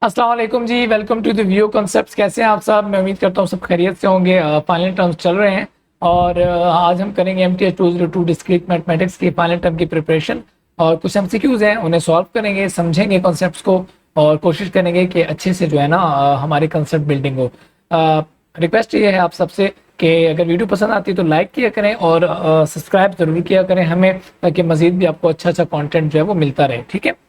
अस्सलाम वालेकुम जी, welcome to the view concepts. कैसे हैं आप सब? मैं उम्मीद करता हूँ सब खैरियत से होंगे। फाइनल टर्म्स चल रहे हैं और आज हम करेंगे MTH 202 डिस्क्रीट मैथमेटिक्स की फाइनल टर्म की प्रिपरेशन और कुछ MCQs हैं, उन्हें सॉल्व करेंगे, समझेंगे कॉन्सेप्ट्स को और कोशिश करेंगे कि अच्छे से जो है ना हमारी कंसेप्ट बिल्डिंग हो। रिक्वेस्ट ये है आप सबसे कि अगर वीडियो पसंद आती है तो लाइक किया करें और सब्सक्राइब ज़रूर किया करें हमें, ताकि मज़ीद भी आपको अच्छा अच्छा कंटेंट जो है वो मिलता रहे। ठीक है,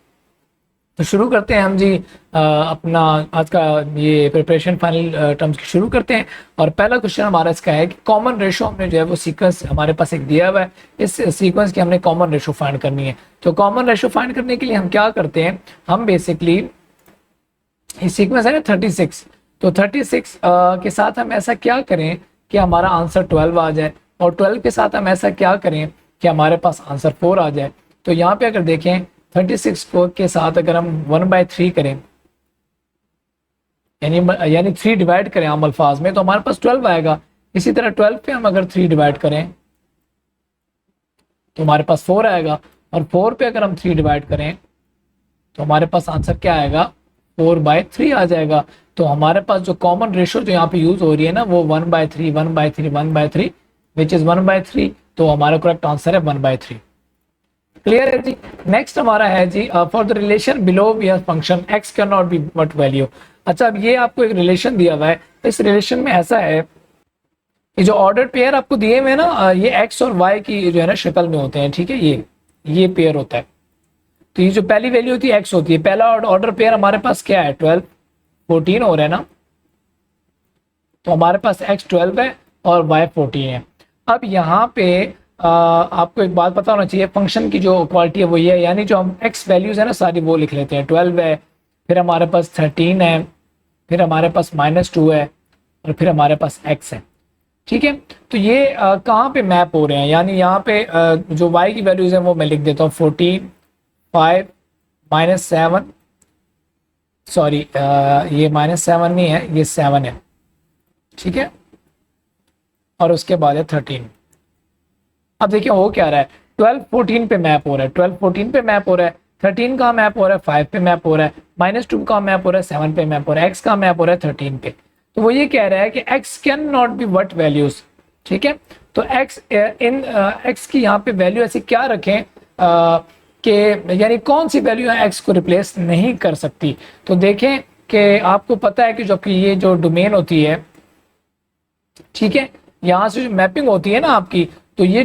तो शुरू करते हैं हम जी अपना आज का ये प्रिपरेशन फाइनल टर्म्स की शुरू करते हैं। और पहला क्वेश्चन हमारा इसका है कि कॉमन रेशो हमने जो है वो सीक्वेंस हमारे पास एक दिया हुआ है, इस सीक्वेंस की हमने कॉमन रेशो फाइंड करनी है। तो कॉमन रेशो फाइंड करने के लिए हम क्या करते हैं, हम बेसिकली इस सीक्वेंस है ना 36, तो 36 के साथ हम ऐसा क्या करें कि हमारा आंसर 12 आ जाए, और 12 के साथ हम ऐसा क्या करें कि हमारे पास आंसर 4 आ जाए। तो यहाँ पे अगर देखें 36 को के साथ अगर हम 1/3 करें, यानी 3 डिवाइड करें आम अल्फाज में, तो हमारे पास 12 आएगा। इसी तरह 12 पे हम अगर 3 डिवाइड करें तो हमारे पास 4 आएगा, और 4 पे अगर हम 3 डिवाइड करें तो हमारे पास आंसर क्या आएगा, 4/3 आ जाएगा। तो हमारे पास जो कॉमन रेशो जो यहाँ पे यूज हो रही है ना वो 1/3 1/3 1/3 विच इज 1/3, तो हमारा करेक्ट आंसर है 1/3। क्लियर है जी। नेक्स्ट हमारा है जी for the relation below we have function X can not be what value. अच्छा, अब ये आपको एक रिलेशन दिया हुआ है, इस रिलेशन में ऐसा है कि जो ऑर्डर पेयर आपको दिए हुए हैं ना ये एक्स और वाई की जो है ना शक्ल में होते हैं। ठीक है, ये पेयर होता है। तो ये जो पहली वैल्यू होती है एक्स होती है, पहला ऑर्डर पेयर हमारे पास क्या है 12 14 हो रहा है ना, तो हमारे पास एक्स 12 है और वाई 14 है। अब यहाँ पे आपको एक बात पता होना चाहिए, फंक्शन की जो क्वालिटी है वो ये है, यानी जो हम एक्स वैल्यूज है ना सारी वो लिख लेते हैं। 12 है, फिर हमारे पास 13 है, फिर हमारे पास -2 है, और फिर हमारे पास एक्स है। ठीक है, तो ये कहाँ पे मैप हो रहे हैं, यानी यहाँ पे जो वाई की वैल्यूज है वो मैं लिख देता हूँ 14 5 -7, सॉरी ये -7 नहीं है, ये 7 है। ठीक है, और उसके बाद है 13। अब देखिए हो क्या रहा है, 12 14 पे मैप हो रहा है, 12 14 पे मैप हो रहा है, 13 का मैप हो रहा है 5 पे मैप हो रहा है, -2 का मैप हो रहा है 7 पे मैप हो रहा है, x का मैप हो रहा है 13 पे। तो वो ये कह रहा है कि x can not be what values. ठीक है, तो x इन x की यहाँ पे वैल्यू ऐसी क्या रखें कि यानी कौन सी वैल्यू है x को रिप्लेस नहीं कर सकती। तो देखें कि आपको पता है कि जो आपकी ये जो डोमेन होती है, ठीक है, यहाँ से जो मैपिंग होती है ना आपकी, तो ये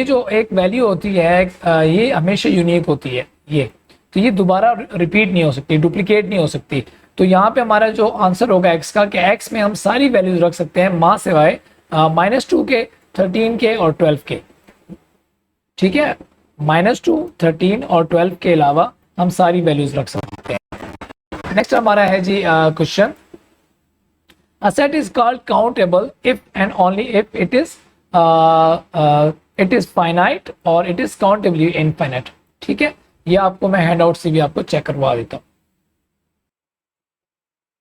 जो एक वैल्यू होती है ये हमेशा यूनिक होती है। ये तो ये दोबारा रिपीट नहीं हो सकती, डुप्लीकेट नहीं हो सकती। तो यहाँ पे हमारा जो आंसर होगा एक्स का, कि एक्स में हम सारी वैल्यूज रख सकते हैं माँ सिवाय -2 के, 13 के और 12 के। ठीक है, -2 13 और 12 के अलावा हम सारी वैल्यूज रख सकते हैं। नेक्स्ट हमारा है जी question, a set is called countable if and only if it is finite or it is countably infinite। ठीक है, ये आपको मैं हैंड आउट से भी आपको चेक करवा देता हूँ।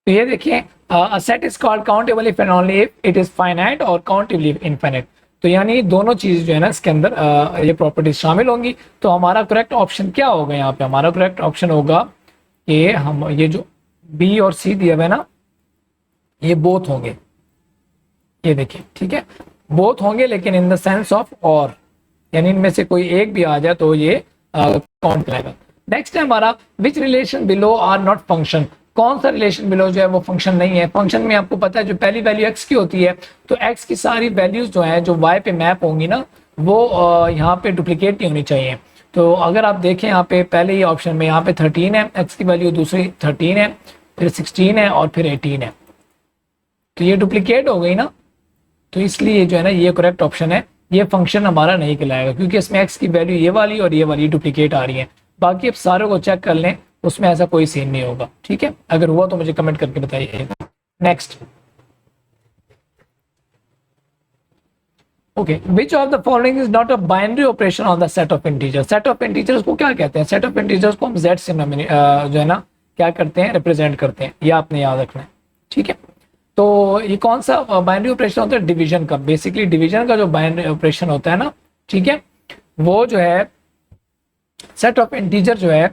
तो ये देखिए a set is called countable if and only if it is finite और countably infinite। तो यानी दोनों चीज जो है ना इसके अंदर ये प्रॉपर्टीज शामिल होंगी। तो हमारा करेक्ट ऑप्शन क्या होगा, यहाँ पे हमारा करेक्ट ऑप्शन होगा कि हम ये जो बी और सी दिया हुआ है ना ये बोथ होंगे। ये देखिए, ठीक है, बोथ होंगे, लेकिन इन द सेंस ऑफ और, यानी इनमें से कोई एक भी आ जाए तो ये काउंट करेगा। नेक्स्ट है हमारा which relation below are not function. कौन सा रिलेशन बिलो जो है वो फंक्शन नहीं है। फंक्शन में आपको पता है जो पहली वैल्यू एक्स की होती है, तो एक्स की सारी वैल्यूज जो है जो वाई पे मैप होंगी ना वो यहाँ पे डुप्लीकेट नहीं होनी चाहिए। तो अगर आप देखें यहाँ पे पहले ही ऑप्शन में यहाँ पे 13 है एक्स की वैल्यू, दूसरी 13 है, फिर 16 है और फिर 18 है, तो ये डुप्लीकेट हो गई ना। तो इसलिए जो है ना ये करेक्ट ऑप्शन है, ये फंक्शन हमारा नहीं कहलाएगा, क्योंकि इसमें एक्स की वैल्यू ये वाली और ये वाली डुप्लीकेट आ रही है। बाकी आप सारों को चेक कर लें, उसमें ऐसा कोई सीन नहीं होगा। ठीक है, अगर हुआ तो मुझे कमेंट करके बताइए। Next, okay, which of the following is not a binary operation on the set of integers. Set of integers को क्या कहते हैं, सेट ऑफ इंटीजर्स को हम जेड से जो है ना क्या करते हैं, रिप्रेजेंट करते हैं, ये आपने याद रखना है। ठीक है, तो ये कौन सा बाइनरी ऑपरेशन होता है, डिवीजन का। बेसिकली डिवीजन का जो बाइनरी ऑपरेशन होता है ना, ठीक है, वो जो है सेट ऑफ इंटीजर जो है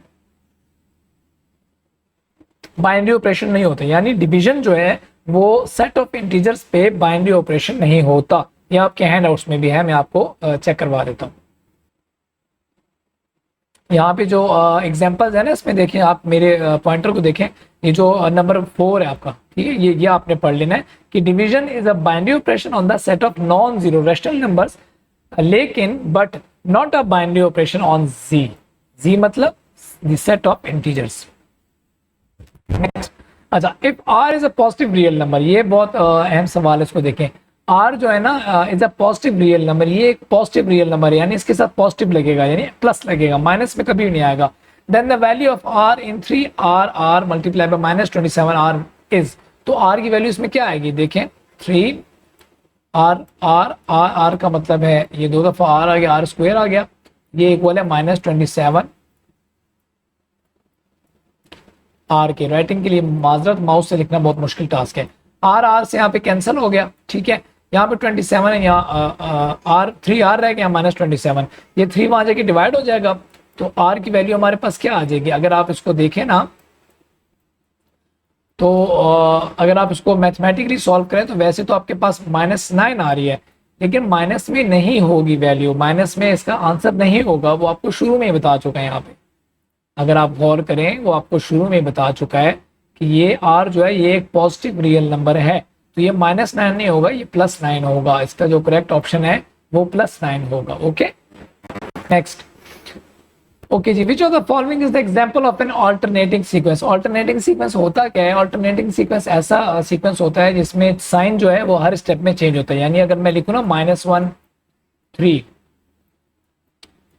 बाइनरी ऑपरेशन नहीं होते, यानी डिवीजन जो है वो सेट ऑफ इंटीजर्स पे बाइनरी ऑपरेशन नहीं होता। ये आपके हैंड आउट्स में भी है, मैं आपको चेक करवा देता हूँ। यहाँ पे जो एग्जांपल्स है ना, इसमें देखें आप, मेरे पॉइंटर को देखें, ये जो नंबर 4 है आपका, ठीक है, ये आपने पढ़ लेना है कि division is a binary operation on the set of non zero rational numbers, लेकिन but not a binary operation on जी। जी मतलब the set of integers. Next, अच्छा, if R is a positive real number, ये बहुत अहम सवाल है, इसको देखें। आर जो है ना is a positive real number, ये एक पॉजिटिव रियल नंबर है, यानी इसके साथ पॉजिटिव लगेगा, यानी प्लस लगेगा, माइनस में कभी नहीं आएगा। Then the value of R in 3 R R multiply by -27 R is, तो आर की वैल्यू इसमें क्या आएगी, देखें 3 आर आर आर आर का मतलब है ये 2 दफा आर आ गया, आर स्क्वायर आ गया, ये इक्वल है -27 आर के। राइटिंग के लिए माजरत, माउस से लिखना बहुत मुश्किल टास्क है। आर आर से यहाँ पे कैंसिल हो गया, ठीक है, यहाँ पे 27 है, यहाँ आर 3 आर रह गया -27, ये 3 वहां जाके डिवाइड हो जाएगा, तो आर की वैल्यू हमारे पास क्या आ जाएगी, अगर आप इसको देखें ना, तो अगर आप इसको मैथमेटिकली सॉल्व करें तो वैसे तो आपके पास -9 आ रही है, लेकिन माइनस में नहीं होगी वैल्यू, माइनस में इसका आंसर नहीं होगा, वो आपको शुरू में ही बता चुका है यहाँ पे। अगर आप गौर करें, वो आपको शुरू में बता चुका है कि ये आर जो है ये एक पॉजिटिव रियल नंबर है, तो ये -9 नहीं होगा, ये +9 होगा। इसका जो करेक्ट ऑप्शन है वो +9 होगा। Okay, next. ओके जी, which of the following is the example of an alternating sequence. Alternating sequence होता क्या है? अल्टरनेटिंग सीक्वेंस ऐसा सीक्वेंस होता है जिसमें साइन जो है वो हर स्टेप में चेंज होता है। यानी अगर मैं लिखूँ ना -1 3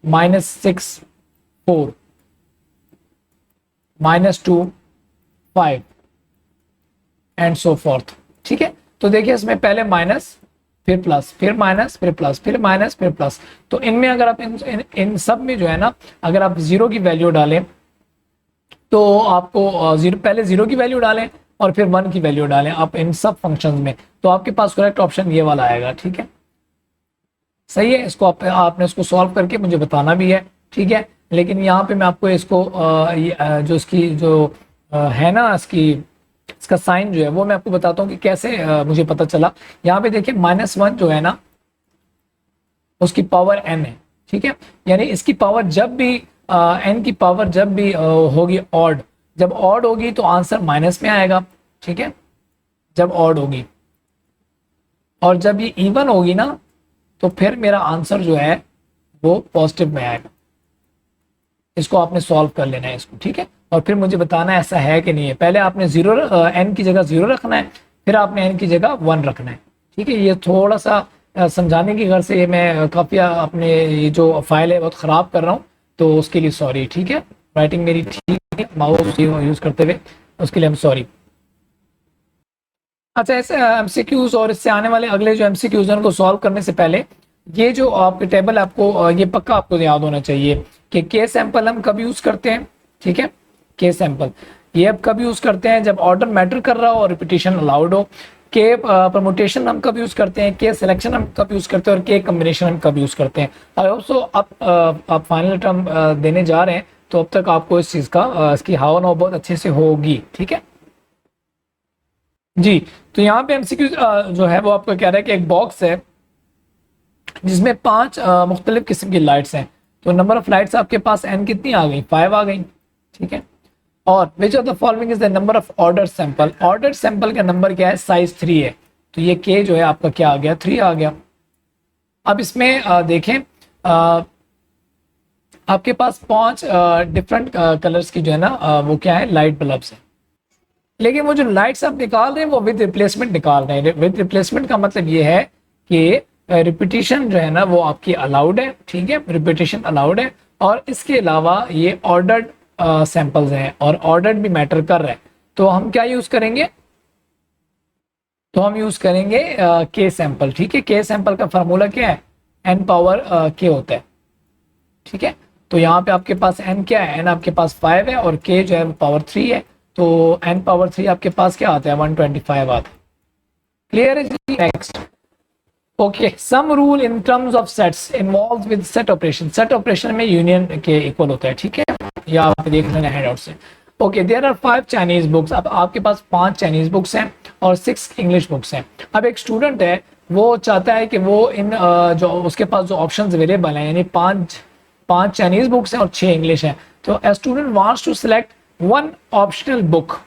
-6 4 -2 5 एंड सो फोर्थ, ठीक है। तो देखिए इसमें पहले माइनस, फिर प्लस, फिर माइनस, फिर प्लस, फिर माइनस, फिर प्लस। तो इनमें अगर आप इन सब में जो है ना, अगर आप 0 की वैल्यू डालें तो आपको जीरो, पहले 0 की वैल्यू डालें और फिर 1 की वैल्यू डालें आप इन सब फंक्शंस में, तो आपके पास करेक्ट ऑप्शन ये वाला आएगा, ठीक है, सही है। इसको आपने इसको सॉल्व करके मुझे बताना भी है, ठीक है। लेकिन यहाँ पे मैं आपको इसको जो इसकी जो है ना, इसका साइन जो है वो मैं आपको बताता हूँ कि कैसे मुझे पता चला। यहाँ पे देखिए -1 जो है ना, उसकी पावर n है, ठीक है, यानी इसकी पावर जब भी n की पावर जब भी होगी ऑड, जब ऑड होगी तो आंसर माइनस में आएगा, ठीक है, जब ऑड होगी। और जब ये इवन होगी ना, तो फिर मेरा आंसर जो है वो पॉजिटिव में आएगा। इसको आपने सॉल्व कर लेना है इसको, ठीक है, और फिर मुझे बताना है ऐसा है कि नहीं है। पहले आपने n की जगह 0 रखना है, फिर आपने n की जगह 1 रखना है, ठीक है। ये थोड़ा सा समझाने की घर से ये मैं काफ़ी अपने ये जो फाइल है बहुत ख़राब कर रहा हूँ, तो उसके लिए सॉरी, ठीक है। राइटिंग मेरी ठीक है माउस यूज़ करते हुए, उसके लिए हम सॉरी। अच्छा, ऐसे एमसीक्यूज और इससे आने वाले अगले जो एमसीक्यूज हैं उनको सॉल्व करने से पहले ये जो आपके टेबल आपको ये पक्का आपको याद होना चाहिए कि के सैंपल हम कब यूज करते हैं, ठीक है। के सैंपल ये अब कब यूज करते हैं? जब ऑर्डर मैटर कर रहा हो और रिपीटिशन अलाउड हो। के परमुटेशन हम कब यूज करते हैं? के सिलेक्शन हम कब यूज करते हैं? और के कम्बिनेशन हम कब यूज करते हैं? आई होप सो आप फाइनल टर्म देने जा रहे हैं, तो अब तक आपको इस चीज का इसकी हाव नाव बहुत अच्छे से होगी, ठीक है जी। तो यहाँ पे एमसीक्यू जो है वो आपको कह रहा है कि एक बॉक्स है जिसमें 5 मुख्तलिफ किस्म की लाइट्स हैं। तो नंबर ऑफ लाइट्स आपके पास n कितनी आ गई? 5 आ गई, ठीक है। और विच of the following is the number of order sample. Order sample का नंबर क्या है? साइज 3 है, तो ये k जो है आपका क्या आ गया? 3 आ गया। अब इसमें देखें आपके पास 5 डिफरेंट कलर्स की जो है ना वो क्या है? लाइट बल्ब्स है। लेकिन वो जो लाइट्स आप निकाल रहे हैं वो विद रिप्लेसमेंट निकाल रहे हैं। विद रिप्लेसमेंट का मतलब ये है कि रिपीटिशन जो है ना वो आपकी अलाउड है, ठीक है, रिपीटिशन अलाउड है। और इसके अलावा ये ऑर्डर्ड सैंपल्स हैं और ऑर्डर्ड भी मैटर कर रहा है। तो हम क्या यूज करेंगे? तो हम यूज करेंगे के सैंपल, ठीक है। के सैंपल का फार्मूला क्या है? n पावर k होता है, ठीक है। तो यहाँ पे आपके पास n क्या है? n आपके पास 5 है और k जो है पावर 3 है, तो n पावर 3 आपके पास क्या आता है? 125 आता है। क्लियर है जी? Next. Okay, some rule in terms of sets involve with set operation. Set operation में यूनियन के इक्वल होता है, ठीक है, या आप देख लेना हैंडआउट से। Okay, there are 5 Chinese books. अब आपके पास 5 चाइनीज बुक्स हैं और 6 इंग्लिश बुक्स हैं। अब एक स्टूडेंट है, वो चाहता है कि वो इन जो उसके पास जो ऑप्शंस अवेलेबल हैं, यानी 5 चाइनीज बुक्स हैं और 6 इंग्लिश हैं, तो a student wants to select one optional book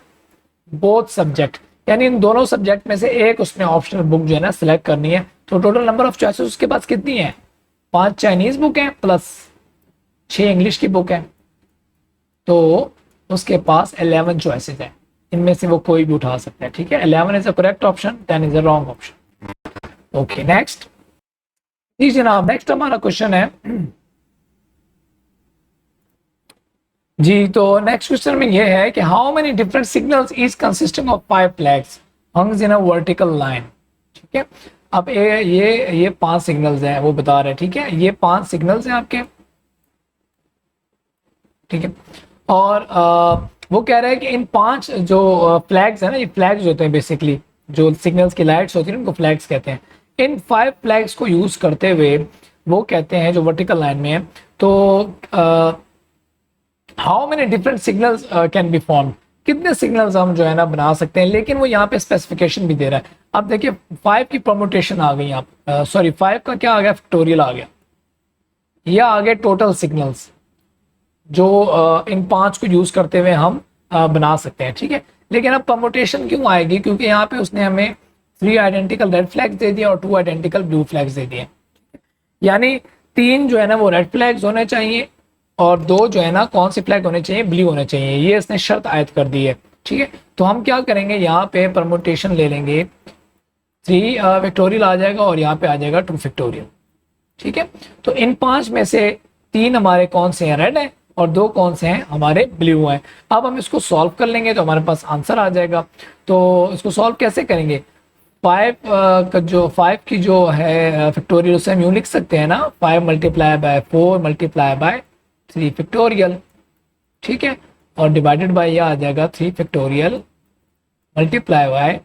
both subject, यानी इन दोनों सब्जेक्ट में से एक उसने ऑप्शनल बुक जो है ना सिलेक्ट करनी है। तो टोटल नंबर ऑफ चॉइसेस उसके पास कितनी है? 5 चाइनीज बुक हैं प्लस 6 इंग्लिश की बुक है, तो उसके पास 11 चॉइसेस हैं। इनमें से वो कोई भी उठा सकता है, ठीक है। 11 is a correct option, 10 is a wrong option. Okay next जी जनाब, नेक्स्ट हमारा क्वेश्चन है जी, तो नेक्स्ट क्वेश्चन में ये है कि how many different signals is consisting of 5 flags hangs in a vertical line. ठीक है, अब ये 5 सिग्नल्स हैं, वो बता रहे हैं, ठीक है, ये 5 सिग्नल्स हैं आपके, ठीक है। और वो कह रहे हैं कि इन 5 जो फ्लैग्स है ना, ये फ्लैग्स होते हैं बेसिकली, जो सिग्नल्स की लाइट्स होती है उनको फ्लैग्स कहते हैं। इन 5 फ्लैग्स को यूज करते हुए वो कहते हैं, जो वर्टिकल लाइन में है, तो how many different signals can be form, कितने सिग्नल्स हम जो है ना बना सकते हैं। लेकिन वो यहाँ पे स्पेसिफिकेशन भी दे रहा है। अब देखिए 5 की परमुटेशन आ गई, आप सॉरी 5 का क्या आ गया, फैक्टोरियल आ गया, या आ गए टोटल सिग्नल्स जो इन 5 को यूज करते हुए हम बना सकते हैं, ठीक है। लेकिन अब परमुटेशन क्यों आएगी? क्योंकि यहाँ पे उसने हमें 3 आइडेंटिकल रेड फ्लैग्स दे दिए और 2 आइडेंटिकल ब्लू फ्लैग्स दे दिए, यानी 3 जो है ना वो रेड फ्लैग्स होने चाहिए और 2 जो है ना कौन से फ्लैग होने चाहिए, ब्लू होने चाहिए। ये इसने शर्त आयद कर दी है, ठीक है। तो हम क्या करेंगे, यहाँ पे परमुटेशन ले लेंगे, 3 फैक्टोरियल आ जाएगा और यहाँ पे आ जाएगा 2 फैक्टोरियल, ठीक है। तो इन 5 में से 3 हमारे कौन से हैं, रेड है, और 2 कौन से हैं, हमारे ब्लू हैं। अब हम इसको सॉल्व कर लेंगे तो हमारे पास आंसर आ जाएगा। तो इसको सॉल्व कैसे करेंगे? 5 की जो है फैक्टोरियल, उसे हम यूँ लिख सकते हैं ना, 5 multiply bye 4 multiply by 3 factorial, ठीक है। और डिवाइडेड बाय यह आ जाएगा 3 factorial multiply by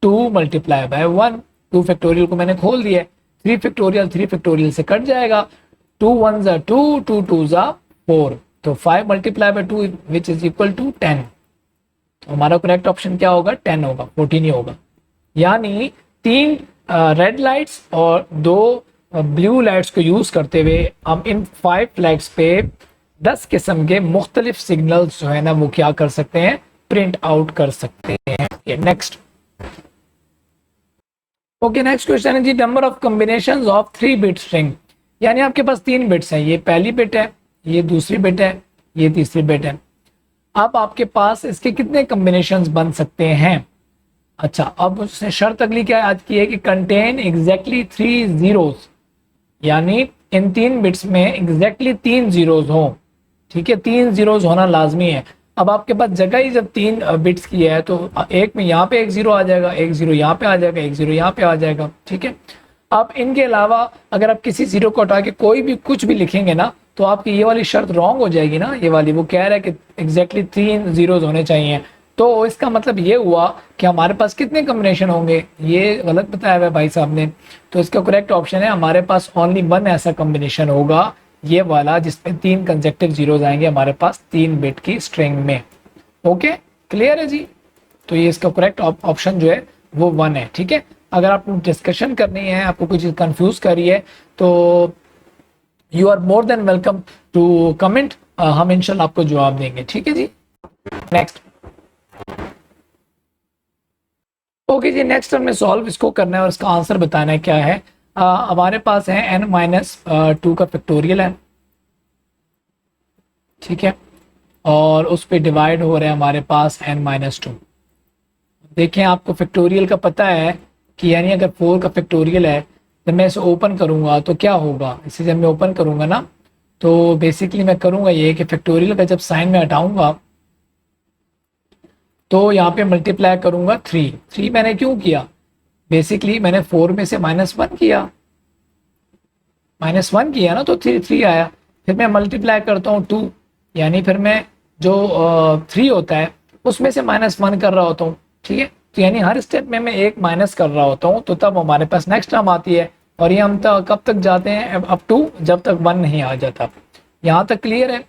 2 multiply by 1। 2 factorial को मैंने खोल दिया, 3 फैक्टोरियल से कट जाएगा, 2 1 जा 2, 2 2 जा 4, तो 5 multiply by 2 which is equal to 10। तो हमारा करेक्ट ऑप्शन क्या होगा, 10 होगा, 14 ही होगा। यानी 3 रेड लाइट्स और 2 ब्लू लाइट्स को यूज करते हुए हम इन 5 फ्लैग्स पे 10 किस्म के मुख्तलिफ सिग्नल्स जो है ना वो क्या कर सकते हैं, प्रिंट आउट कर सकते हैं। नेक्स्ट, ओके नेक्स्ट क्वेश्चन है जी, number of combinations of 3 bit string, यानी आपके पास 3 बिट्स हैं, ये पहली बिट है, ये दूसरी बिट है, ये तीसरी बिट है। अब आपके पास इसके कितने कॉम्बिनेशंस बन सकते हैं? अच्छा, अब उसने शर्त अगली क्या याद की है कि कंटेन एग्जैक्टली 3 जीरोस, यानी इन 3 बिट्स में एग्जैक्टली 3 जीरोस हो, ठीक है, 3 जीरोस होना लाजमी है। अब आपके पास जगह ही जब 3 बिट्स की है तो एक में यहाँ पे 1 जीरो आ जाएगा, 1 जीरो यहाँ पे आ जाएगा, 1 जीरो यहाँ पे आ जाएगा, ठीक है। अब इनके अलावा अगर आप किसी जीरो को हटा के कोई भी कुछ भी लिखेंगे ना तो आपकी ये वाली शर्त रॉन्ग हो जाएगी ना, ये वाली, वो कह रहा है कि एग्जैक्टली 3 जीरोस होने चाहिए। तो इसका मतलब ये हुआ कि हमारे पास कितने कॉम्बिनेशन होंगे, ये गलत बताया हुआ है भाई साहब ने। तो इसका करेक्ट ऑप्शन है हमारे पास ओनली 1 ऐसा कॉम्बिनेशन होगा, ये वाला, जिसमें 3 कंसेक्टिव जीरोस आएंगे हमारे पास 3 बिट की स्ट्रिंग में। ओके क्लियर है जी? तो ये इसका करेक्ट ऑप्शन जो है वो 1 है, ठीक है। अगर आपको डिस्कशन करनी है, आपको कोई चीज़ कंफ्यूज करी है तो you are more than welcome to comment, हम इंशाल्लाह आपको जवाब देंगे, ठीक है जी। नेक्स्ट, ओके जी, नेक्स्ट हमें सॉल्व इसको करना है और इसका आंसर बताना है क्या है। हमारे पास है n-2 का फैक्टोरियल है, ठीक है, और उस पर डिवाइड हो रहा है हमारे पास n-2। देखें आपको फैक्टोरियल का पता है कि यानी अगर 4 का फैक्टोरियल है तो मैं इसे ओपन करूंगा तो क्या होगा, इसे जब मैं ओपन करूंगा ना तो बेसिकली मैं करूंगा ये कि फैक्टोरियल का जब साइन में हटाऊंगा तो यहाँ पे मल्टीप्लाई करूंगा 3 मैंने क्यों किया, बेसिकली मैंने 4 में से -1 किया, -1 किया ना तो 3 आया। फिर मैं मल्टीप्लाई करता हूँ 2, यानी फिर मैं जो 3 होता है उसमें से -1 कर रहा होता हूँ, ठीक है। तो यानी हर स्टेप में मैं एक माइनस कर रहा होता हूँ, तो तब हमारे पास नेक्स्ट टर्म आती है और ये हम कब तक जाते हैं, अप टू जब तक 1 नहीं आ जाता। यहाँ तक क्लियर है?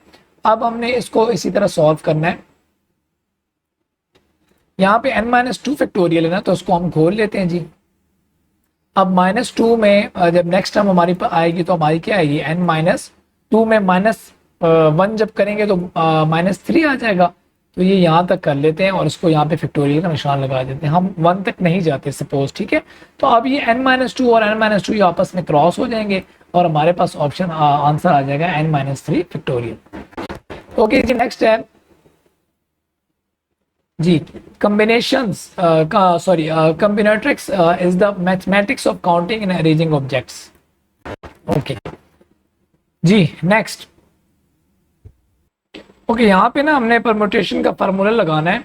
अब हमने इसको इसी तरह सॉल्व करना है। यहाँ पे n-2 फैक्टोरियल है ना, तो उसको हम खोल लेते हैं जी। अब -2 में जब नेक्स्ट टर्म हमारी पर आएगी तो हमारी क्या आएगी, n-2 में -1 जब करेंगे तो -3 आ जाएगा। तो ये यहाँ तक कर लेते हैं और इसको यहाँ पे फैक्टोरियल का निशान लगा देते हैं, हम 1 तक नहीं जाते सपोज, ठीक है। तो अब ये n-2 और n-2 ये आपस में क्रॉस हो जाएंगे और हमारे पास ऑप्शन आंसर आ जाएगा n-3 फैक्टोरियल। ओके जी, नेक्स्ट है जी कॉम्बिनेशंस का sorry combinatorics is the mathematics of counting and arranging objects. Okay जी, नेक्स्ट। ओके यहाँ पे ना हमने परम्यूटेशन का फार्मूला लगाना है।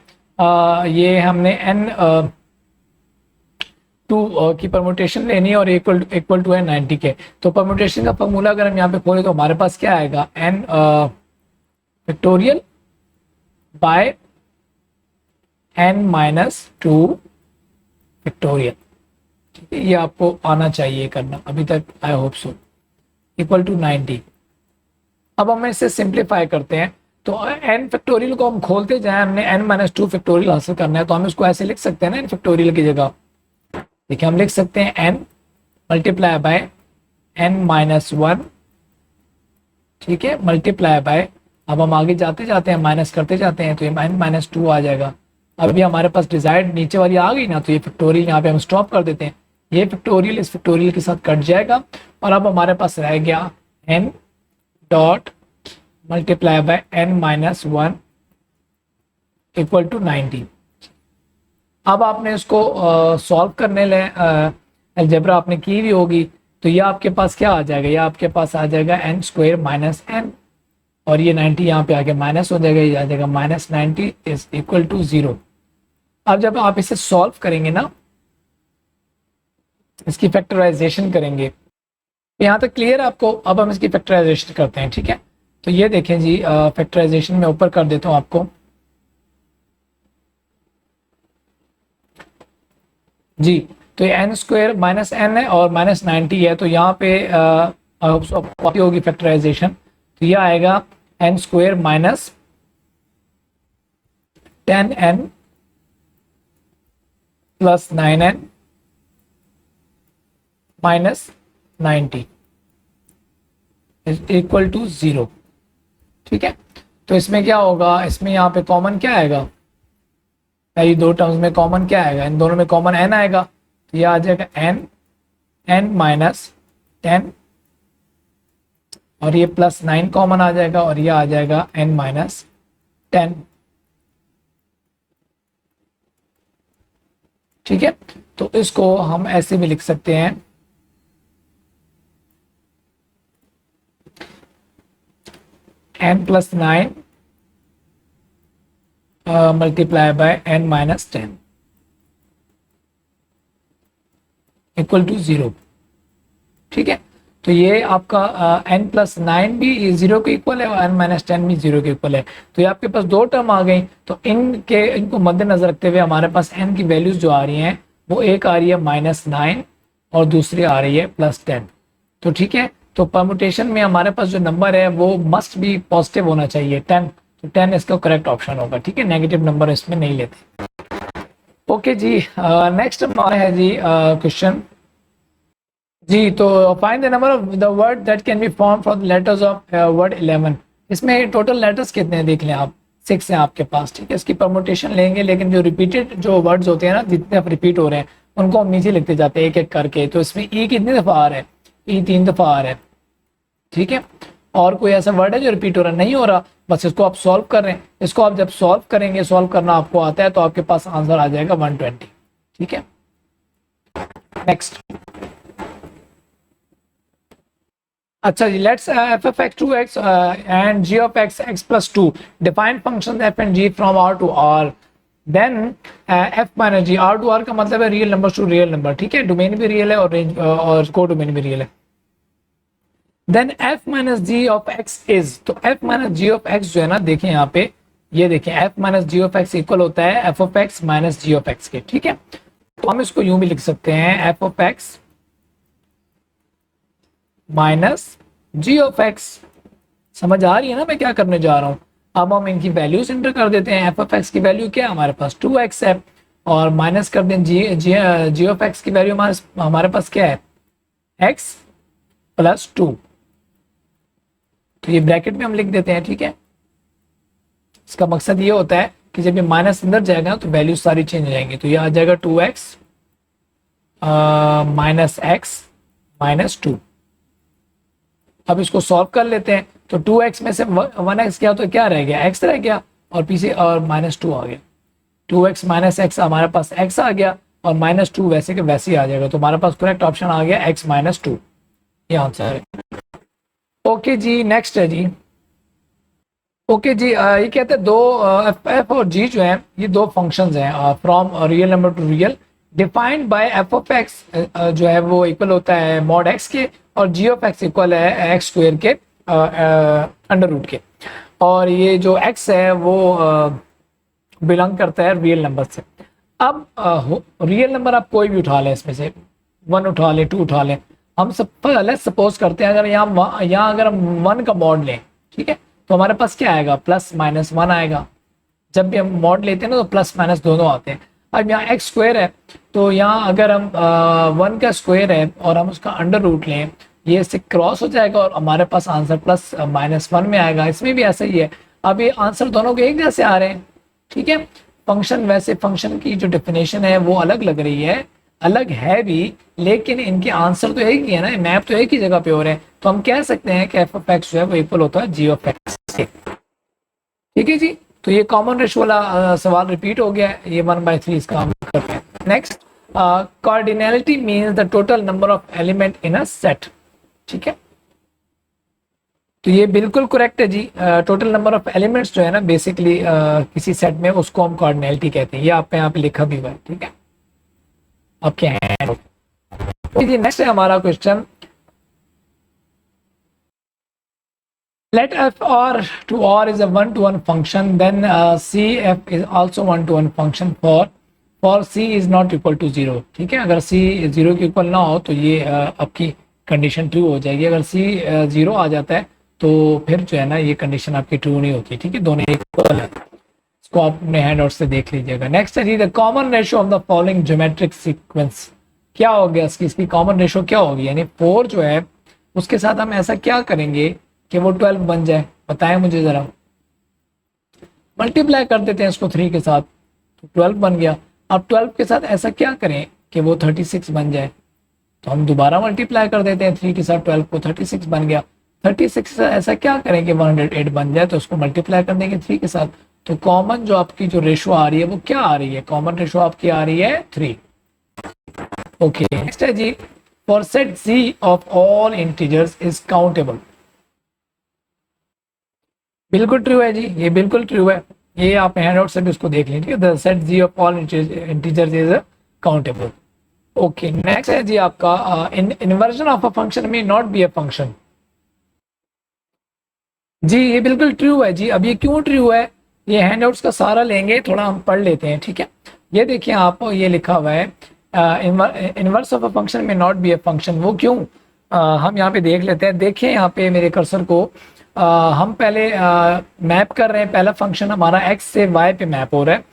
ये हमने n2 की परम्यूटेशन लेनी है और इक्वल टू है 90 के। तो परम्यूटेशन का फार्मूला अगर हम यहाँ पे खोलें तो हमारे पास क्या आएगा, n factorial by n-2 factorial. ठीक है, ये आपको आना चाहिए करना, अभी तक I hope so, equal to 90। अब हम इसे सिंप्लीफाई करते हैं। तो n फैक्टोरियल को हम खोलते जाएं, हमने n-2 फैक्टोरियल हासिल करना है, तो हम इसको ऐसे लिख सकते हैं ना n फैक्टोरियल की जगह। देखिए हम लिख सकते हैं n मल्टीप्लाई बाय n-1, ठीक है, मल्टीप्लाई बाय, अब हम आगे जाते जाते हैं माइनस करते जाते हैं तो ये n-2 आ जाएगा। अभी हमारे पास डिजायर्ड नीचे वाली आ गई ना, तो ये फैक्टोरियल यहाँ पे हम स्टॉप कर देते हैं, ये फैक्टोरियल इस फैक्टोरियल के साथ कट जाएगा और अब हमारे पास रह गया n dot multiply by n-1 equal to 90। अब आपने इसको सॉल्व करने ले अलजेब्रा आपने की भी होगी, तो ये आपके पास क्या आ जाएगा, ये आपके पास आ जाएगा n² माइनस n और ये 90 यहाँ पे आके माइनस हो जाएगा, ये आ जाएगा -90 इज इक्वल टू 0। अब जब आप इसे सॉल्व करेंगे ना, इसकी फैक्टराइजेशन करेंगे, यहाँ तक क्लियर है आपको। अब हम इसकी फैक्टराइजेशन करते हैं, ठीक है। तो ये देखें जी, फैक्टराइजेशन में ऊपर कर देता हूँ आपको जी। तो ये n² माइनस n है और -90 है, तो यहाँ पे होगी फैक्टराइजेशन, तो ये आएगा n² minus 10n plus 9n minus 90 equal to 0, ठीक है। तो इसमें क्या होगा, इसमें यहाँ पे कॉमन क्या आएगा, ये दो टर्म्स में कॉमन क्या आएगा, इन दोनों में कॉमन n आएगा, तो ये आ जाएगा n माइनस 10 और ये प्लस 9 कॉमन आ जाएगा और ये आ जाएगा n माइनस 10, ठीक है। तो इसको हम ऐसे भी लिख सकते हैं n plus 9 multiply by n minus 10 equal to 0, ठीक है। तो ये आपका n प्लस 9 भी 0 के इक्वल है और n माइनस 10 भी 0 के इक्वल है। तो ये आपके पास दो टर्म आ गई, तो इनको मद्देनजर रखते हुए हमारे पास n की वैल्यूज जो आ रही हैं वो एक आ रही है -9 और दूसरी आ रही है +10। तो ठीक है, तो परमुटेशन में हमारे पास जो नंबर है वो मस्ट भी पॉजिटिव होना चाहिए 10, तो 10 इसका करेक्ट ऑप्शन होगा, ठीक है। नेगेटिव नंबर इसमें नहीं लेते। ओके जी, नेक्स्ट हमारा है जी क्वेश्चन जी। तो find the number of the word that can be form from the letters of word 11। इसमें टोटल लेटर्स कितने हैं देख लें आप, 6 हैं आपके पास, ठीक है। इसकी परमुटेशन लेंगे, लेकिन जो रिपीटेड जो वर्ड्स होते हैं ना, जितने आप रिपीट हो रहे हैं उनको हम नीचे लिखते जाते हैं एक एक करके। तो इसमें ई कितनी दफ़ा आ रहा है, ई 3 दफ़ा आ रहा है, ठीक है। और कोई ऐसा वर्ड है जो रिपीट हो रहा नहीं हो रहा, बस इसको आप सॉल्व कर रहे हैं। इसको आप जब सॉल्व करेंगे, सॉल्व करना आपको आता है, तो आपके पास आंसर आ जाएगा 120, ठीक है। नेक्स्ट, अच्छा जी, let's f of x 2x and g of x x plus 2 define functions f and g from r to r, then f minus g, r to r का मतलब है real number two real number, ठीक है। Domain भी real है और range और को डोमेन भी रियल है। Then f minus ji of x is, तो f minus ji of x जो है ना, देखें यहाँ पे, ये देखें f minus ji of x equal होता है f of x minus ji of x के, ठीक है। तो हम इसको यूं भी लिख सकते हैं f of x minus ji of x समझ आ रही है ना मैं क्या करने जा रहा हूँ। अब हम इनकी वैल्यूज इंटर कर देते हैं। एफ ऑफ एक्स की वैल्यू क्या है हमारे पास 2x है, और माइनस कर दें जी ऑफ एक्स की वैल्यू हमारे पास क्या है x प्लस 2। तो ये ब्रैकेट में हम लिख देते हैं, ठीक है। इसका मकसद ये होता है कि जब ये माइनस अंदर जाएगा तो वैल्यू सारी चेंज हो जाएंगी। तो ये आ जाएगा 2x माइनस एक्स माइनस 2। अब इसको सॉल्व कर लेते हैं। तो 2x में से 1x गया तो क्या रह गया, x रह गया, और पीछे और माइनस 2 आ गया। 2x माइनस एक्स हमारे पास x आ गया, और माइनस 2 वैसे के वैसे ही आ जाएगा। तो हमारे पास करेक्ट ऑप्शन आ गया x माइनस 2, ये आंसर है। ओके जी, नेक्स्ट है जी। ओके जी, ये कहते हैं दो एफ और जी जो है ये दो फंक्शंस हैं from real number two real, defined by F of x जो है वो इक्वल होता है मॉड एक्स के, और जी ऑफ एक्स इक्वल है एक्स स्क्वायर के अंडर रूट के। और ये जो एक्स है वो बिलोंग करता है रियल नंबर से। अब रियल नंबर आप कोई भी उठा लें, इसमें से 1 उठा लें, 2 उठा लें। हम सब पहले सपोज करते हैं अगर यहाँ अगर हम 1 का मॉड लें, ठीक है, तो हमारे पास क्या आएगा प्लस माइनस 1 आएगा। जब भी हम मॉड लेते हैं ना तो प्लस माइनस दोनों आते हैं। अब यहाँ एक्स स्क्वायर है, तो यहाँ अगर हम 1 का स्क्वायर है और हम उसका अंडर रूट लें, ये इससे क्रॉस हो जाएगा और हमारे पास आंसर प्लस माइनस 1 में आएगा। इसमें भी ऐसा ही है। अब ये आंसर दोनों के एक जैसे आ रहे हैं, ठीक है। फंक्शन वैसे फंक्शन की जो डेफिनेशन है वो अलग लग रही है, अलग है भी, लेकिन इनके आंसर तो एक ही है ना, मैप तो एक ही जगह पे हो रहे हैं। तो हम कह सकते हैं कि एफ ऑफ एक्स जो है वो इक्वल होता है जी ऑफ एक्स से, ठीक है जी। तो ये कॉमन रेशो वाला सवाल रिपीट हो गया है। ये 1/3 इसका हम करते हैं। Next, cardinality means the total number of element in a set, ठीक है। तो ये बिल्कुल करेक्ट है जी। टोटल नंबर ऑफ एलिमेंट्स जो है ना बेसिकली किसी सेट में, उसको हम कार्डिनैलिटी कहते हैं। ये आप यहाँ पे लिखा भी हुआ है, ठीक है। अब क्या है जी, नेक्स्ट है हमारा question. Let f or to r is a one-to-one function, then cf is also one-to-one function for c is not equal to 0, ठीक है। अगर c 0 के इक्वल ना हो तो ये आपकी कंडीशन ट्रू हो जाएगी। अगर c 0 आ जाता है तो फिर जो है ना ये कंडीशन आपकी ट्रू नहीं होती, ठीक है। दोनों इक्वल है। इसको आप अपने हैंड आउट से देख लीजिएगा। नेक्स्ट है जी, the common ratio of the following geometric sequence. क्या हो गया इसकी कॉमन रेशो क्या होगी, यानी 4 जो है उसके साथ हम ऐसा क्या करेंगे कि वो 12 बन जाए, बताएं मुझे जरा। मल्टीप्लाई कर देते हैं इसको 3 के साथ, तो 12 बन गया। अब 12 के साथ ऐसा क्या करें कि वो 36 बन जाए, तो हम दोबारा मल्टीप्लाई कर देते हैं 3 के साथ 12 को, 36 बन गया। 36 से ऐसा क्या करें कि 108 बन जाए, तो उसको मल्टीप्लाई कर देंगे 3 के साथ। तो कॉमन जो आपकी जो रेशो आ रही है वो क्या आ रही है, कॉमन रेशो आपकी आ रही है 3। ओके, नेक्स्ट है जी, for set z of all integers is countable. बिल्कुल ट्रू है जी, ये बिल्कुल ट्रू है। ये आप हैंडआउट से भी उसको देख लीजिए। The set g of all integers is countable. Okay, next है जी आपका इन्वर्जन ऑफ अ फंक्शन में नॉट बी अ फंक्शन। जी ये बिल्कुल ट्रू है जी। अब ये क्यों ट्रू है, ये हैंडआउट्स का सारा लेंगे, थोड़ा हम पढ़ लेते हैं, ठीक है। ये देखिए आप, ये लिखा हुआ है इनवर्स ऑफ अ फंक्शन में नॉट बी अ फंक्शन। वो क्यों, हम यहाँ पे देख लेते हैं। देखिए यहाँ पे मेरे कर्सर को, हम पहले मैप कर रहे हैं। पहला फंक्शन हमारा x से y पे मैप हो रहा है,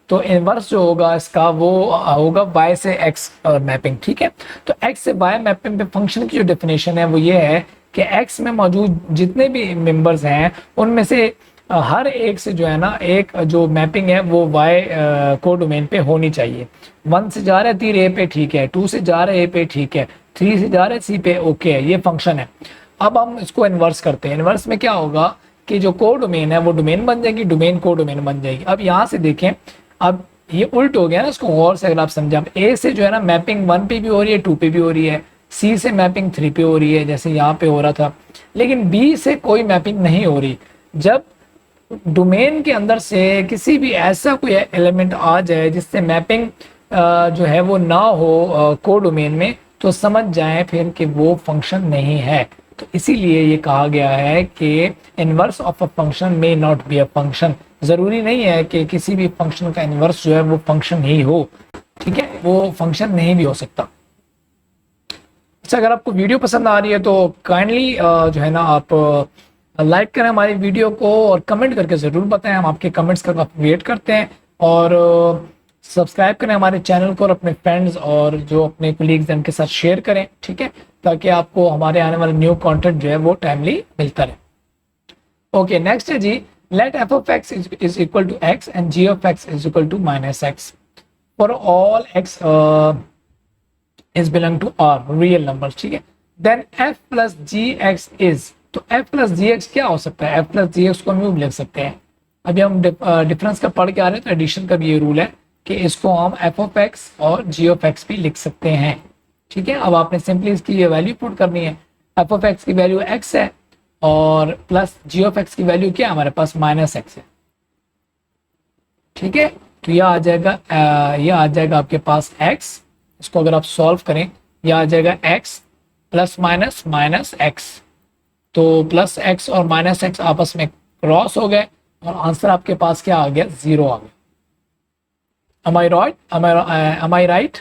तो इनवर्स जो होगा इसका वो होगा y से x मैपिंग, ठीक है। तो x से y मैपिंग पे फंक्शन की जो डेफिनेशन है वो ये है कि x में मौजूद जितने भी मेंबर्स हैं उनमें से हर एक से जो है ना एक जो मैपिंग है वो y को डोमेन पे होनी चाहिए। 1 से जा रहा है तीर a पे, ठीक है। 2 से जा रहा है a पे, ठीक है। 3 से जा रहा है c पे, ओके है। ये फंक्शन है। अब हम इसको इन्वर्स करते हैं। इन्वर्स में क्या होगा कि जो को डोमेन है वो डोमेन बन जाएगी, डोमेन को डोमेन बन जाएगी। अब यहाँ से देखें, अब ये उल्ट हो गया ना, इसको गौर से अगर आप समझें। अब ए से जो है ना मैपिंग 1 पे भी हो रही है, 2 पे भी हो रही है। सी से मैपिंग 3 पे हो रही है, जैसे यहाँ पे हो रहा था। लेकिन बी से कोई मैपिंग नहीं हो रही। जब डोमेन के अंदर से किसी भी ऐसा कोई एलिमेंट आ जाए जिससे मैपिंग जो है वो ना हो को डोमेन में, तो समझ जाएं फिर कि वो फंक्शन नहीं है। तो इसीलिए ये कहा गया है कि inverse of a function may not be a function. जरूरी नहीं है कि किसी भी फंक्शन का इनवर्स जो है वो फंक्शन ही हो, ठीक है। वो फंक्शन नहीं भी हो सकता। अच्छा, अगर आपको वीडियो पसंद आ रही है तो काइंडली जो है ना आप लाइक करें हमारी वीडियो को और कमेंट करके ज़रूर बताएं, हम आपके कमेंट्स का काफ़ी वेट करते हैं। और सब्सक्राइब करें हमारे चैनल को और अपने फ्रेंड्स और जो अपने कोलीग्स हैं उनके साथ शेयर करें, ठीक है, ताकि आपको हमारे आने वाले न्यू कंटेंट जो है वो टाइमली मिलता रहे। ओके, नेक्स्ट है जी, let F of X is equal to X and G of X is equal to minus X for all X is belong to R real number, ठीक है। Then F plus G X is, तो F plus G X क्या हो सकता है? F plus G x को हम यूं लिख सकते हैं, अभी हम डिफरेंस का पढ़ के आ रहे हैं तो एडिशन का भी ये रूल है कि इसको हम एफ ऑफ एक्स और जी ऑफ एक्स भी लिख सकते हैं, ठीक है। अब आपने सिंपली इसकी ये वैल्यू पुट करनी है, एफ ऑफ एक्स की वैल्यू एक्स है और प्लस जी ऑफ एक्स की वैल्यू क्या है हमारे पास? माइनस एक्स है, ठीक है। तो यह आ जाएगा आपके पास एक्स, इसको अगर आप सॉल्व करें यह आ जाएगा x plus minus minus x, तो प्लस एक्स और माइनस एक्स आपस में क्रॉस हो गए और आंसर आपके पास क्या आ गया? 0 आ गया। am I right?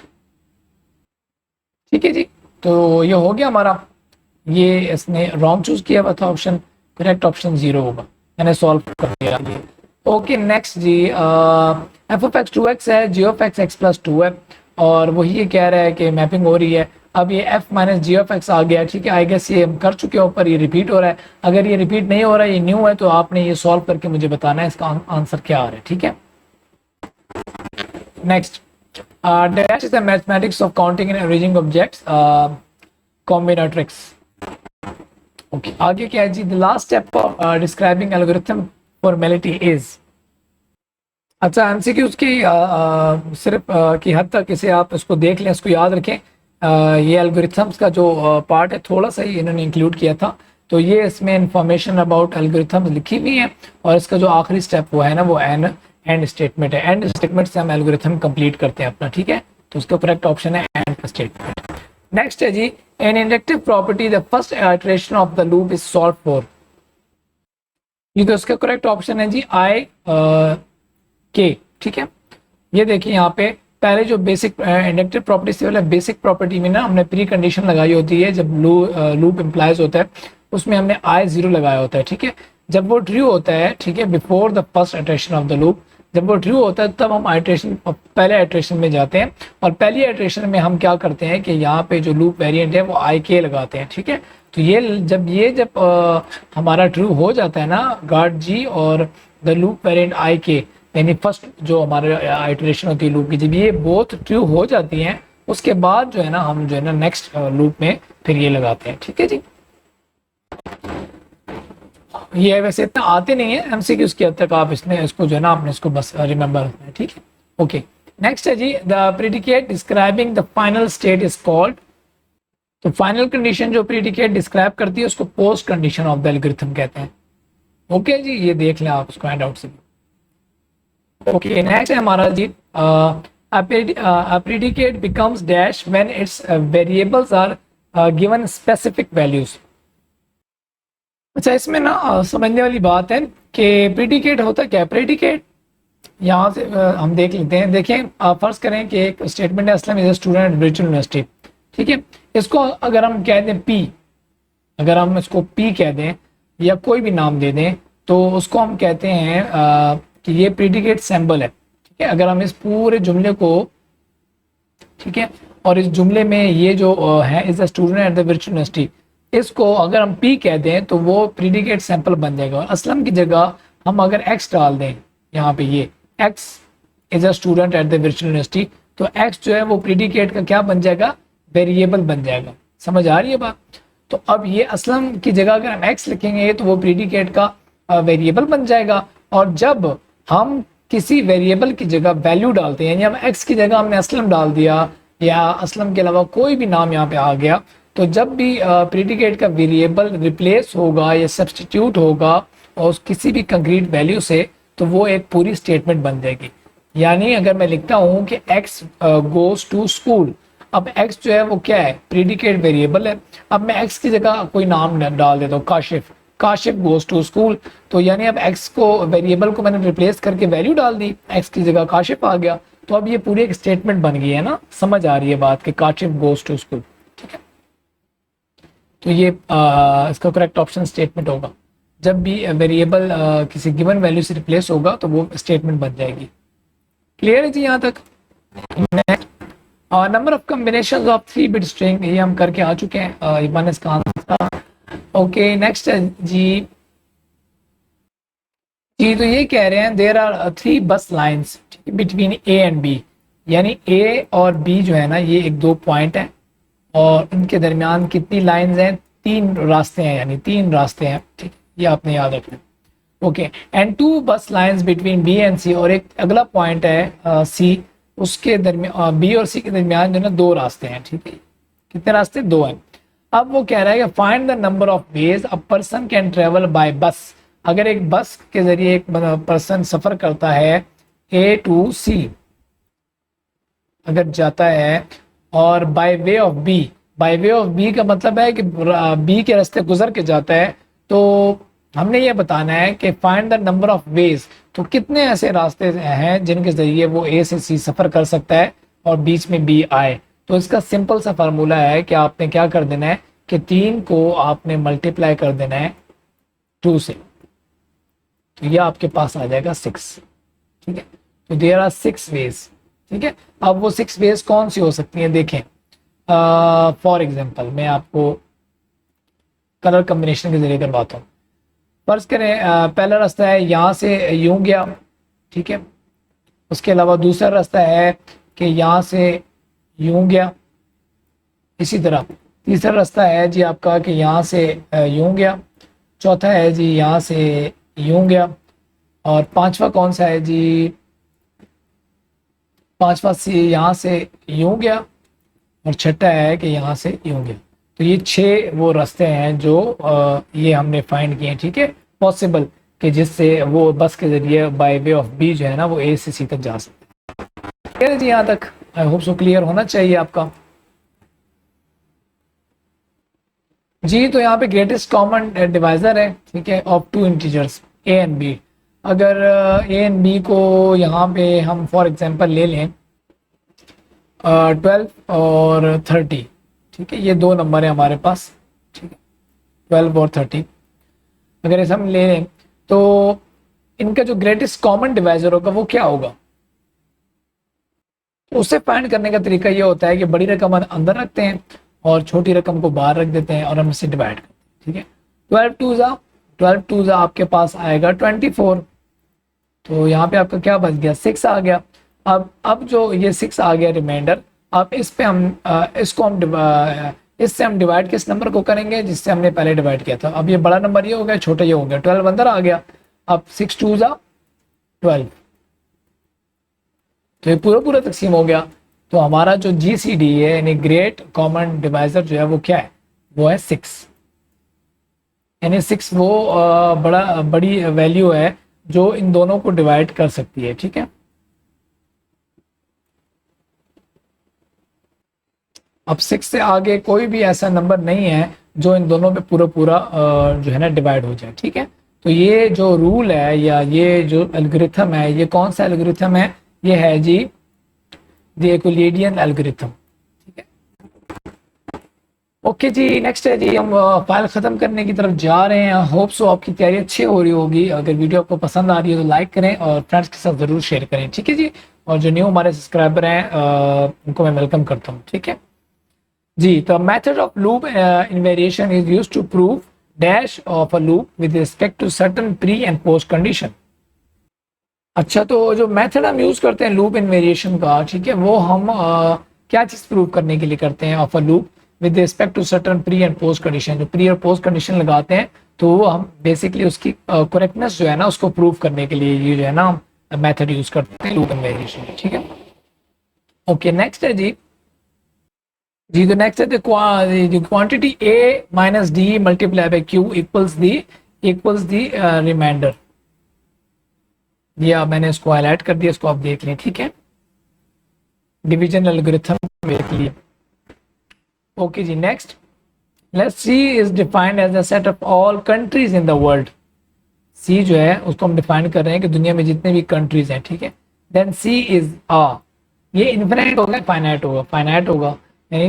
ठीक है जी, तो ये हो गया हमारा, ये इसने रॉन्ग चूज किया हुआ था ऑप्शन, करेक्ट ऑप्शन 0 होगा, मैंने सॉल्व कर दिया। ओके नेक्स्ट जी, एफ ऑफ एक्स 2x है, g of x x plus 2 है और वही ये कह रहा है कि मैपिंग हो रही है। अब ये f minus ji of X आ गया, ठीक है, आई गेस ये हम कर चुके हैं ऊपर, ये रिपीट हो रहा है। अगर ये रिपीट नहीं हो रहा है, ये न्यू है, तो आपने ये सॉल्व करके मुझे बताना है इसका आंसर क्या आ रहा है, ठीक है। Next, dash is the mathematics of counting and arranging objects, combinatorics. Okay, आगे क्या है जी? The last step of describing algorithm formality is, अच्छा एमसीक्यूज की सिर्फ की हद तक इसे आप इसको देख लें, इसको याद रखें। ये एल्गोरिथम्स का जो पार्ट है थोड़ा सा ही इन्होंने इंक्लूड किया था, तो ये इसमें इंफॉर्मेशन अबाउट एल्गोरिथम्स लिखी हुई है और इसका जो आखिरी स्टेप वो है ना, वो एंड स्टेटमेंट है। एंड स्टेटमेंट से हम एल्गोरिथम कंप्लीट करते हैं अपना, ठीक है, तो उसका करेक्ट ऑप्शन है एंड स्टेटमेंट। नेक्स्ट है जी, in inductive property the first iteration of the loop is solve for, क्योंकि उसका करेक्ट ऑप्शन है जी आई के, ठीक है। ये देखिए यहाँ पे पहले जो बेसिक इंडक्टिव प्रॉपर्टी से वाला बेसिक प्रॉपर्टी में ना हमने प्री कंडीशन लगाई होती है, जब लूप इम्प्लाइज होता है उसमें हमने आई 0 लगाया होता है, ठीक है। जब वो ट्रू होता है, ठीक है, before the first iteration of the loop, जब वो ट्रू होता है तब हम पहले इटरेशन में जाते हैं और पहली इटरेशन में हम क्या करते हैं कि यहाँ पे जो लूप वेरिएंट है वो आई के लगाते हैं, ठीक है। तो ये जब हमारा ट्रू हो जाता है ना, गार्ड जी और द लूप वेरिएंट आई के, यानी फर्स्ट जो हमारे इटरेशन होती है लूप की, जब ये बोथ ट्रू हो जाती हैं उसके बाद जो है ना हम जो है ना नेक्स्ट लूप में फिर ये लगाते हैं, ठीक है जी। ये वैसे इतना आते नहीं है एमसीक्यूज की हद तक, आप इसको जो है ना आपने इसको बस रिमेंबर रखना है, ठीक है। ओके नेक्स्ट है जी, the predicate describing the final state is called, तो फाइनल कंडीशन जो प्रेडिकेट डिस्क्राइब करती है उसको post condition of the algorithm कहते हैं। ओके जी, ये देख लें आप उसको हैंड आउट से। ओके नेक्स्ट है हमारा जी, a predicate becomes dash when its variables are given specific values। अच्छा, इसमें ना समझने वाली बात है कि प्रेडिकेट होता क्या है। प्रेडिकेट यहाँ से हम देख लेते हैं, देखें फर्ज करें कि एक स्टेटमेंट है Aslam is a student at virtual university, ठीक है। इसको अगर हम कह दें पी, अगर हम इसको पी कह दें या कोई भी नाम दे दें तो उसको हम कहते हैं कि ये प्रेडिकेट सिंबल है, ठीक है। अगर हम इस पूरे जुमले को, ठीक है, और इस जुमले में ये जो है is a student at the virtual university, इसको अगर हम पी कह दें तो वो प्रेडिकेट सैंपल बन जाएगा। और असलम की जगह हम अगर एक्स डाल दें, यहाँ पे ये x is a student at the virtual university, तो एक्स जो है वो प्रेडिकेट का क्या बन जाएगा? वेरिएबल बन जाएगा। समझ आ रही है बात? तो अब ये असलम की जगह अगर हम एक्स लिखेंगे तो वो प्रेडिकेट का वेरिएबल बन जाएगा। और जब हम किसी वेरिएबल की जगह वैल्यू डालते हैं, यानी हम एक्स की जगह हमने असलम डाल दिया या असलम के अलावा कोई भी नाम यहाँ पे आ गया, तो जब भी प्रेडिकेट का वेरिएबल रिप्लेस होगा या सब्सटीट्यूट होगा और किसी भी कंक्रीट वैल्यू से, तो वो एक पूरी स्टेटमेंट बन जाएगी। यानी अगर मैं लिखता हूँ कि x गोज टू स्कूल, अब x जो है वो क्या है? प्रेडिकेट वेरिएबल है। अब मैं x की जगह कोई नाम डाल देता हूँ Kashif, Kashif goes to school, तो यानी अब x को वेरिएबल को मैंने रिप्लेस करके वैल्यू डाल दी, x की जगह काशिफ आ गया, तो अब ये पूरी एक स्टेटमेंट बन गई है ना। समझ आ रही है बात कि काशिफ गोज टू स्कूल, ठीक है। तो ये इसका करेक्ट ऑप्शन स्टेटमेंट होगा। जब भी वेरिएबल किसी गिवन वैल्यू से रिप्लेस होगा तो वो स्टेटमेंट बन जाएगी। क्लियर है जी यहाँ तक? Next, number of combination of 3 bit string, ये हम करके आ चुके हैं, ये वन इसका आंसर था। ओके नेक्स्ट है जी, तो ये कह रहे हैं देयर आर 3 बस lines between a and b, यानी ए और बी जो है ना ये एक दो पॉइंट है और इनके दरमियान कितनी लाइंस हैं, 3 रास्ते हैं, यानी 3 रास्ते हैं, ठीक, ये आपने याद रखना। ओके, एंड 2 बस लाइंस बिटवीन बी एंड सी, और एक अगला पॉइंट है सी, उसके दरमियान बी और सी के दरमियान जो है ना 2 रास्ते हैं, ठीक है। कितने रास्ते? 2 हैं। अब वो कह रहा है कि find the number of ways a person can travel by बस, अगर एक बस के जरिए एक पर्सन सफर करता है ए टू सी अगर जाता है, और by way of b, by way of b का मतलब है कि बी के रास्ते गुजर के जाता है, तो हमने ये बताना है कि find the number of ways, तो कितने ऐसे रास्ते हैं जिनके जरिए वो ए से सी सफर कर सकता है और बीच में बी आए। तो इसका सिंपल सा फार्मूला है कि आपने क्या कर देना है कि 3 को आपने मल्टीप्लाई कर देना है 2 से, तो ये आपके पास आ जाएगा 6, ठीक है। तो देयर आर 6 वेज, ठीक है। अब वो 6 वेज कौन सी हो सकती हैं देखें। फॉर एग्जांपल मैं आपको कलर कम्बिनेशन के जरिए करवाता हूँ। फर्ज करें पहला रास्ता है यहाँ से यूं गया, ठीक है। उसके अलावा दूसरा रास्ता है कि यहाँ से यूं गया, इसी तरह तीसरा रास्ता है जी आपका कि यहाँ से यूं गया, चौथा है जी यहाँ से यूं गया, और पांचवा कौन सा है जी, पांचवा से यहाँ से यूं गया, और छठा है कि यहाँ से यूं गया। तो ये 6 वो रास्ते हैं जो ये हमने फाइंड किए हैं, ठीक है, पॉसिबल, कि जिससे वो बस के जरिए बाय वे ऑफ बी जो है ना वो ए से सी तक जा सकते हैं। क्लियर है जी यहाँ तक? आई होप सो क्लियर होना चाहिए आपका। जी तो यहाँ पे ग्रेटेस्ट कॉमन डिवाइजर है, ठीक है, of 2 integers a and b. अगर ए एंड बी को यहाँ पे हम फॉर एग्जांपल ले लें 12 और 30, ठीक है, ये 2 नंबर है हमारे पास, ठीक है, 12 और 30 अगर ऐसा हम ले लें तो इनका जो ग्रेटेस्ट कॉमन डिवाइजर होगा वो क्या होगा, उससे फाइंड करने का तरीका ये होता है कि बड़ी रकम अंदर रखते हैं और छोटी रकम को बाहर रख देते हैं और हम इसे डिवाइड करते हैं, ठीक है। 12 टू ज़ा आपके पास आएगा 24, तो यहाँ पे आपका क्या बच गया, 6 आ गया। अब जो ये 6 आ गया रिमाइंडर, अब इस पे हम इसको हम इससे हम डिवाइड किस नंबर को करेंगे जिससे हमने पहले डिवाइड किया था। अब ये बड़ा नंबर ये हो गया, छोटा ये हो गया, 12 अंदर आ गया। अब 6 टू ज़ा 12, तो ये पूरा पूरा तकसीम हो गया। तो हमारा जो GCD है यानी ग्रेट कॉमन डिवाइजर जो है वो क्या है, वो है 6, यानी 6 वो बड़ी वैल्यू है जो इन दोनों को डिवाइड कर सकती है, ठीक है। अब 6 से आगे कोई भी ऐसा नंबर नहीं है जो इन दोनों पे पूरा पूरा जो है ना डिवाइड हो जाए, ठीक है। तो ये जो रूल है या ये जो एल्गोरिथम है, ये कौन सा एल्गोरिथम है, ये है जी द यूक्लिडियन एल्गोरिथम, ठीक है। ओके जी, नेक्स्ट है जी, हम फाइल ख़त्म करने की तरफ जा रहे हैं। होप सो आपकी तैयारी अच्छी हो रही होगी। अगर वीडियो आपको पसंद आ रही है तो लाइक करें और फ्रेंड्स के साथ ज़रूर शेयर करें, ठीक है जी। और जो न्यू हमारे सब्सक्राइबर हैं उनको मैं वेलकम करता हूँ, ठीक है जी। तो method of loop in variation is used to prove dash of a loop with respect to certain pre and post condition. अच्छा, तो जो मेथड हम यूज करते हैं लूप इन वेरिएशन का, ठीक है, वो हम क्या चीज प्रूव करने के लिए करते हैं, of a loop with respect to certain pre and post condition. जो प्री और पोस्ट कंडीशन लगाते हैं तो वो हम बेसिकली उसकी करेक्टनेस जो है ना उसको प्रूव करने के लिए ये जो है ना मेथड यूज करते हैं लूप इन वेरिएशन, ठीक है। ओके नेक्स्ट है जी, तो नेक्स्ट है the quantity a minus d multiply by q equals the remainder. ये मैंने इसको हाईलाइट कर दिया, इसको आप देख लें, ठीक है, डिवीजन एल्गोरिथम देख लिए। ओके जी, next let's C is defined as a set of all countries in the world. C जो है उसको हम डिफाइन कर रहे हैं कि दुनिया में जितने भी कंट्रीज हैं, ठीक है। देन सी इज ये इन्फिनिट होगा, फाइनाइट होगा, फाइनाइट होगा यानी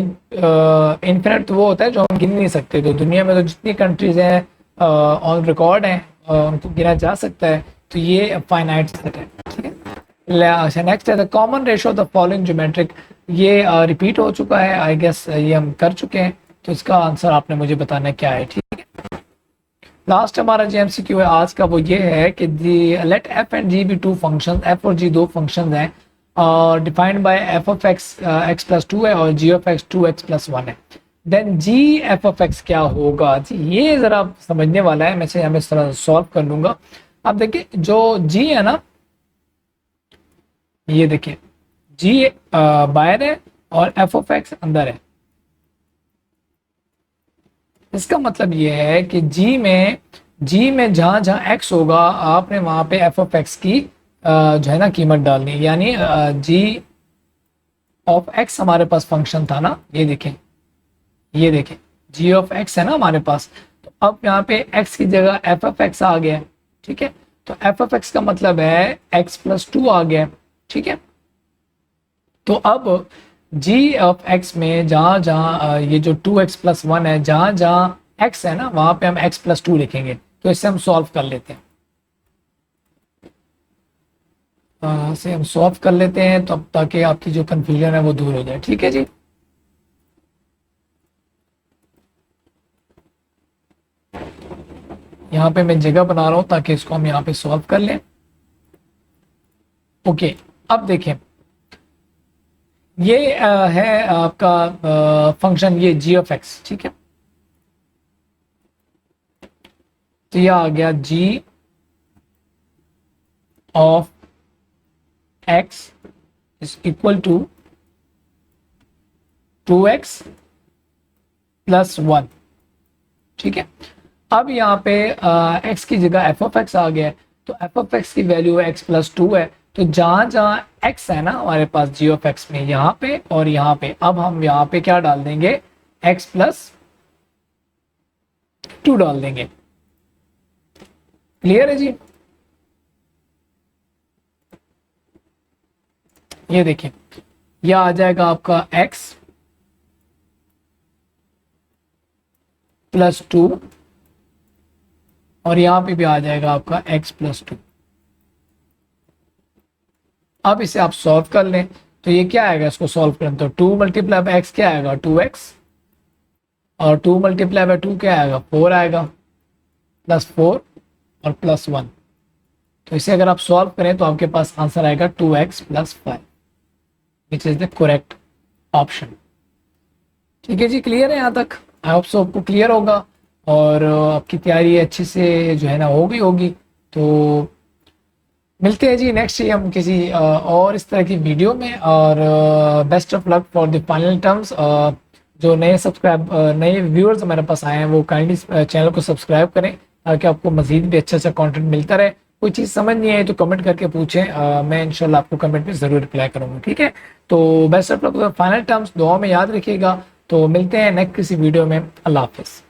इन्फिनिट तो वो होता है जो हम गिन नहीं सकते। तो दुनिया में तो जितनी कंट्रीज हैं ऑन रिकॉर्ड हैं, उनको गिना जा सकता है, तो ये फाइनाइट सेट है, ठीक है। अच्छा, नेक्स्ट है the common ratio of the following geometric, ये रिपीट हो चुका है, आई गेस ये हम कर चुके हैं, तो इसका आंसर आपने मुझे बताना है क्या है, ठीक है। लास्ट हमारा जो एमसीक्यू है आज का वो ये है कि let F and G be two function, F और जी दो फंक्शन हैं और defined by F of x x plus two है और G of X two x plus one है, then G F of X क्या होगा जी, ये जरा समझने वाला है, मैं से हमें इस तरह सॉल्व कर लूंगा। अब देखिए जो जी है ना, ये देखिए जी बाहर है और एफ ऑफ एक्स अंदर है, इसका मतलब ये है कि जी में जहां जहां एक्स होगा आपने वहां पे एफ ऑफ एक्स की जो है ना कीमत डालनी, यानी जी ऑफ एक्स हमारे पास फंक्शन था ना, ये देखें जी ऑफ एक्स है ना हमारे पास, तो अब यहाँ पे एक्स की जगह एफ ऑफ एक्स आ गया, ठीक है। तो एफ ऑफ एक्स का मतलब है एक्स प्लस टू आ गया, ठीक है। तो अब जी ऑफ एक्स में जहां जहां ये जो टू एक्स प्लस वन है, जहां जहां एक्स है ना वहां पे हम एक्स प्लस टू लिखेंगे, तो इससे हम सॉल्व कर लेते हैं, से हम सॉल्व कर लेते हैं, तो अब ताकि आपकी जो कंफ्यूजन है वो दूर हो जाए, ठीक है जी। यहाँ पे मैं जगह बना रहा हूं ताकि इसको हम यहाँ पे सॉल्व कर लें। ओके, अब देखें ये है आपका फंक्शन, ये जी ऑफ एक्स, ठीक है। तो ये आ गया G of X is equal to two x plus one, ठीक है। अब यहाँ पे एक्स की जगह एफ ऑफ एक्स आ गया है, तो एफ ऑफ एक्स की वैल्यू एक्स प्लस टू है, तो जहां जहां एक्स है ना हमारे पास जी ऑफ एक्स में, यहाँ पे और यहाँ पे, अब हम यहाँ पे क्या डाल देंगे, एक्स प्लस टू डाल देंगे, क्लियर है जी। ये देखिए यह आ जाएगा आपका एक्स प्लस टू और यहां पे भी आ जाएगा आपका x प्लस टू। अब इसे आप सॉल्व कर लें, तो ये क्या आएगा, इसको सॉल्व करें तो टू मल्टीप्लाई बाय एक्स क्या आएगा, टू एक्स, और टू मल्टीप्लाई बाय टू क्या आएगा, फोर आएगा, प्लस फोर और प्लस वन। तो इसे अगर आप सॉल्व करें तो आपके पास आंसर आएगा two x plus five, which is the correct option, ठीक है जी। क्लियर है यहाँ तक, आई होप सो आपको क्लियर होगा और आपकी तैयारी अच्छे से जो है ना हो गई होगी। तो मिलते हैं जी नेक्स्ट ही हम किसी और इस तरह की वीडियो में, और best of luck for the final terms. जो नए व्यूअर्स हमारे पास आए हैं वो काइंडली चैनल को सब्सक्राइब करें ताकि आपको मजीद भी अच्छा कंटेंट मिलता रहे। कोई चीज़ समझ नहीं आई तो कमेंट करके पूछें, मैं इंशाल्लाह आपको कमेंट में ज़रूर रिप्लाई करूँगा, ठीक है। तो best of luck for final terms, दुआ में याद रखिएगा। तो मिलते हैं नेक्स्ट किसी वीडियो में, अल्लाह हाफिज़।